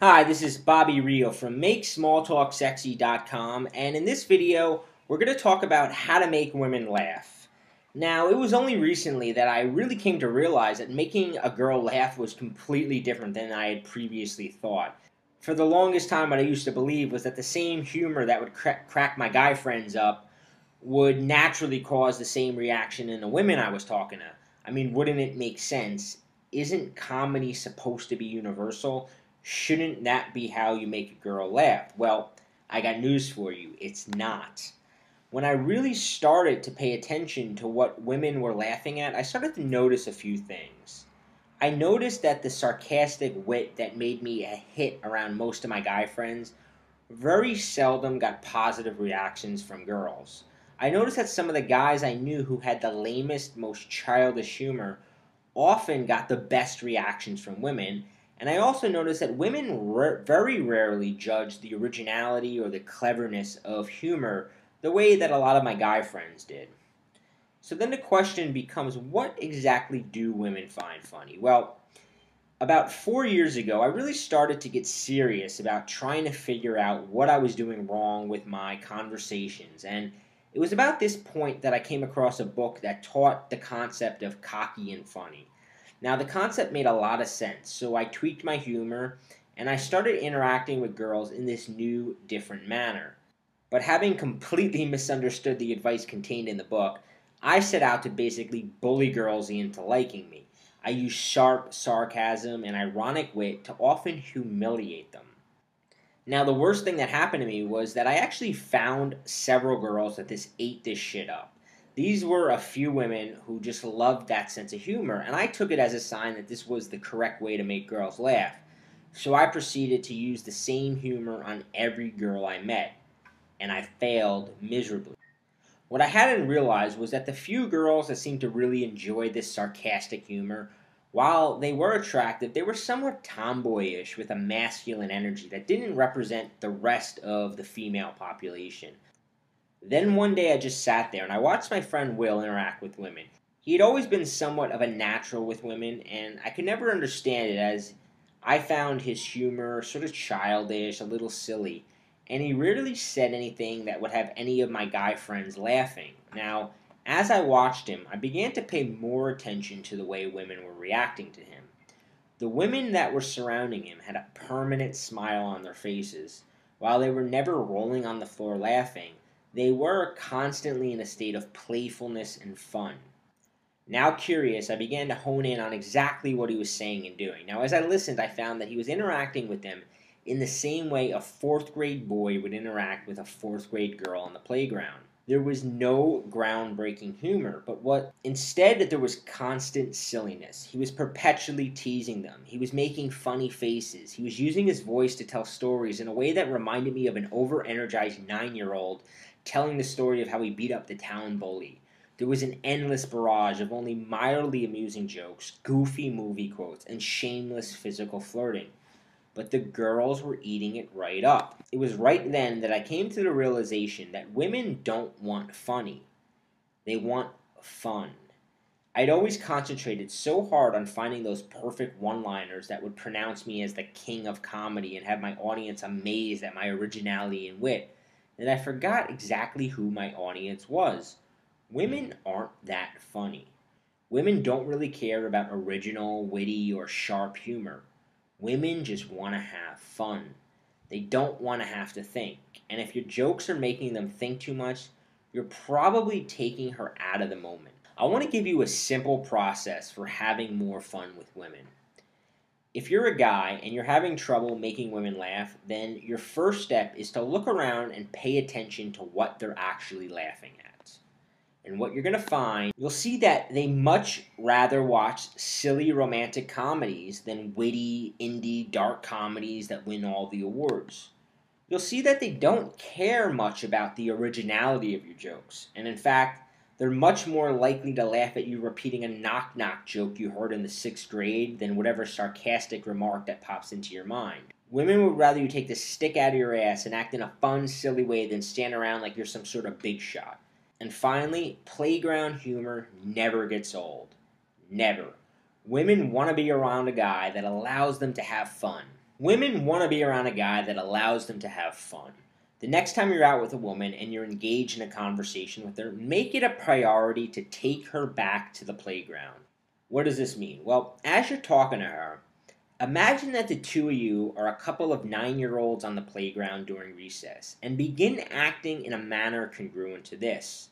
Hi, this is Bobby Rio from MakeSmallTalkSexy.com, and in this video, we're going to talk about how to make women laugh. Now, it was only recently that I really came to realize that making a girl laugh was completely different than I had previously thought. For the longest time, what I used to believe was that the same humor that would crack my guy friends up would naturally cause the same reaction in the women I was talking to. I mean, wouldn't it make sense? Isn't comedy supposed to be universal? Shouldn't that be how you make a girl laugh? Well, I got news for you. It's not. When I really started to pay attention to what women were laughing at, I started to notice a few things. I noticed that the sarcastic wit that made me a hit around most of my guy friends very seldom got positive reactions from girls. I noticed that some of the guys I knew who had the lamest, most childish humor often got the best reactions from women, and I also noticed that women very rarely judge the originality or the cleverness of humor the way that a lot of my guy friends did. So then the question becomes, what exactly do women find funny? Well, about 4 years ago, I really started to get serious about trying to figure out what I was doing wrong with my conversations. And it was about this point that I came across a book that taught the concept of cocky and funny. Now, the concept made a lot of sense, so I tweaked my humor and I started interacting with girls in this new, different manner. But having completely misunderstood the advice contained in the book, I set out to basically bully girls into liking me. I used sharp sarcasm and ironic wit to often humiliate them. Now, the worst thing that happened to me was that I actually found several girls that ate this shit up. These were a few women who just loved that sense of humor, and I took it as a sign that this was the correct way to make girls laugh. So I proceeded to use the same humor on every girl I met, and I failed miserably. What I hadn't realized was that the few girls that seemed to really enjoy this sarcastic humor, while they were attractive, they were somewhat tomboyish with a masculine energy that didn't represent the rest of the female population. Then one day I just sat there and I watched my friend Will interact with women. He had always been somewhat of a natural with women, and I could never understand it as I found his humor sort of childish, a little silly, and he rarely said anything that would have any of my guy friends laughing. Now, as I watched him, I began to pay more attention to the way women were reacting to him. The women that were surrounding him had a permanent smile on their faces. While they were never rolling on the floor laughing, they were constantly in a state of playfulness and fun. Now curious, I began to hone in on exactly what he was saying and doing. Now, as I listened, I found that he was interacting with them in the same way a fourth grade boy would interact with a fourth grade girl on the playground. There was no groundbreaking humor, but instead there was constant silliness. He was perpetually teasing them. He was making funny faces. He was using his voice to tell stories in a way that reminded me of an over-energized 9-year-old telling the story of how he beat up the town bully. There was an endless barrage of only mildly amusing jokes, goofy movie quotes, and shameless physical flirting. But the girls were eating it right up. It was right then that I came to the realization that women don't want funny. They want fun. I'd always concentrated so hard on finding those perfect one-liners that would pronounce me as the king of comedy and have my audience amazed at my originality and wit, that I forgot exactly who my audience was. Women aren't that funny. Women don't really care about original, witty, or sharp humor. Women just want to have fun. They don't want to have to think. And if your jokes are making them think too much, you're probably taking her out of the moment. I want to give you a simple process for having more fun with women. If you're a guy and you're having trouble making women laugh, then your first step is to look around and pay attention to what they're actually laughing at. And what you're going to find, you'll see that they much rather watch silly romantic comedies than witty, indie, dark comedies that win all the awards. You'll see that they don't care much about the originality of your jokes. And in fact, they're much more likely to laugh at you repeating a knock-knock joke you heard in the 6th grade than whatever sarcastic remark that pops into your mind. Women would rather you take the stick out of your ass and act in a fun, silly way than stand around like you're some sort of big shot. And finally, playground humor never gets old. Never. Women want to be around a guy that allows them to have fun. Women want to be around a guy that allows them to have fun. The next time you're out with a woman and you're engaged in a conversation with her, make it a priority to take her back to the playground. What does this mean? Well, as you're talking to her, imagine that the two of you are a couple of 9-year-olds on the playground during recess and begin acting in a manner congruent to this.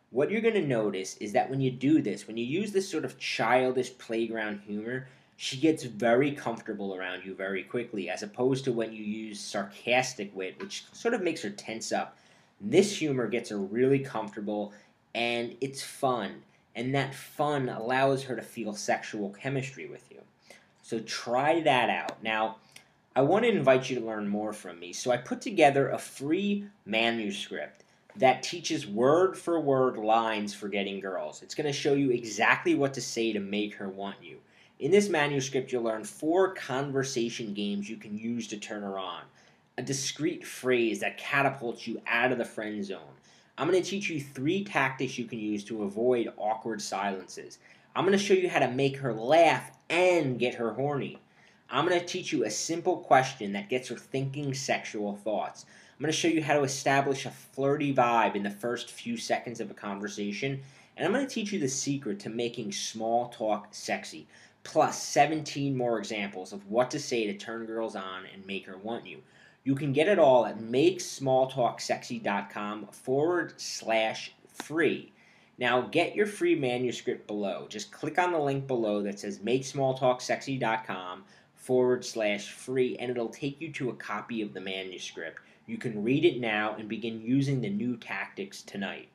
What you're going to notice is that when you do this, when you use this sort of childish playground humor, she gets very comfortable around you very quickly, as opposed to when you use sarcastic wit, which sort of makes her tense up. This humor gets her really comfortable, and it's fun, and that fun allows her to feel sexual chemistry with you. So try that out. Now, I want to invite you to learn more from me, so I put together a free manuscript that teaches word for word lines for getting girls. It's going to show you exactly what to say to make her want you. In this manuscript, you'll learn 4 conversation games you can use to turn her on, a discreet phrase that catapults you out of the friend zone. I'm going to teach you 3 tactics you can use to avoid awkward silences. I'm going to show you how to make her laugh and get her horny. I'm going to teach you a simple question that gets her thinking sexual thoughts. I'm going to show you how to establish a flirty vibe in the first few seconds of a conversation. And I'm going to teach you the secret to making small talk sexy, plus 17 more examples of what to say to turn girls on and make her want you. You can get it all at makesmalltalksexy.com/free. Now, get your free manuscript below. Just click on the link below that says makesmalltalksexy.com/free, and it'll take you to a copy of the manuscript. You can read it now and begin using the new tactics tonight.